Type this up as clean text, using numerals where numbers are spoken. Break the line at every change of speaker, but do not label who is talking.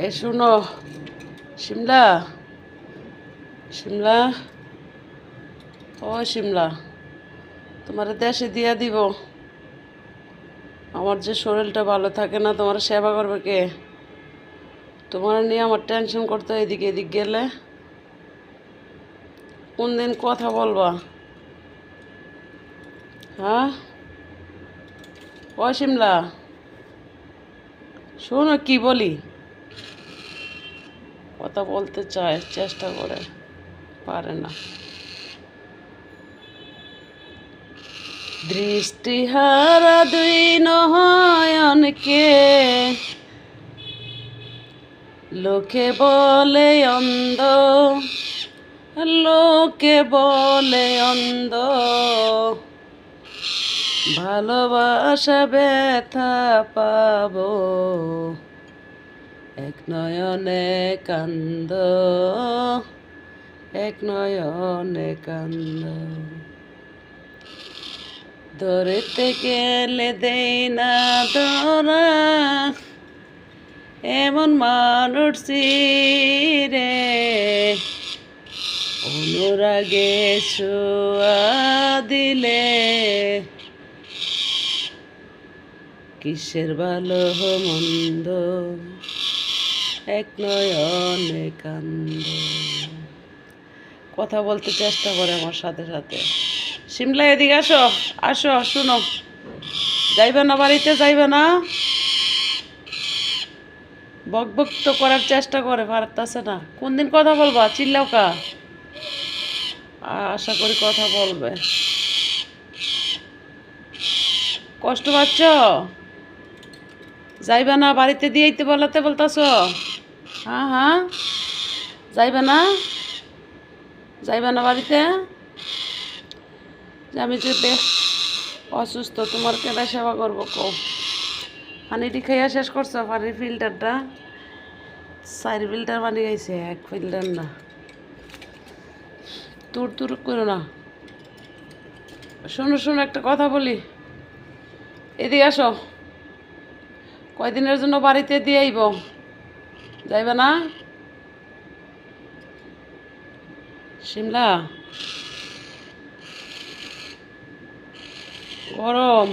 এ শুনো, শিমলা, শিমলা, ও শিমলা, তোমার দেশে দিয়া দিব। আমার যে শরীরটা ভালো থাকে না, তোমার সেবা করবে কে? তোমার নিয়ে আমার টেনশন করতে এদিকে এদিক গেলে। কোন দিন কথা বলবা? হ্যাঁ, ও শিমলা, শোনো কি বলি। কথা বলতে চায়, চেষ্টা করে, পারে না। দৃষ্টিহারা দুই নয়নকে লোকে বলে অন্ধ, লোকে বলে অন্ধ, ভালোবাসা ব্যথা পাবো, এক নয়নে কান্দ, এক নয়নে কান্দ। ধরতে গেলে দেই না ধরা, এমন মানুষ রে, অনুরাগে ছোঁয়া দিলে, কিসের ভালো মন্দ, এক নয়নে কান্দ। কথা বলতে চেষ্টা করে আমার সাথে সাথে। শিমলা এদিকে আসো, আসো, শুনো। যাইবে না বাড়িতে, যাইবে না? বক বক তো করার চেষ্টা করে, পারতাছে না। কোন দিন কথা বলবা? চিল্লাও কা? আশা করি কথা বলবে। কষ্ট পাচ্ছ? যাইবে না বাড়িতে দিয়েইতে বলতাছ? হ্যাঁ হ্যাঁ, যাইবে না? যাইবে না বাড়িতে? যে আমি যে বেশ অসুস্থ, তোমার কেনা সেবা করবো কো? পানিটি খাইয়া শেষ করছো? পানির ফিল্টারটা 4 ফিল্টার পানি খাইছে, 1 ফিল্টার না। তুর তুর করো না। শোনো শোনো, একটা কথা বলি, এদিকে আসো। কয়দিনের জন্য বাড়িতে দিয়ে আইব? যাইবে না? শিমলা, গরম।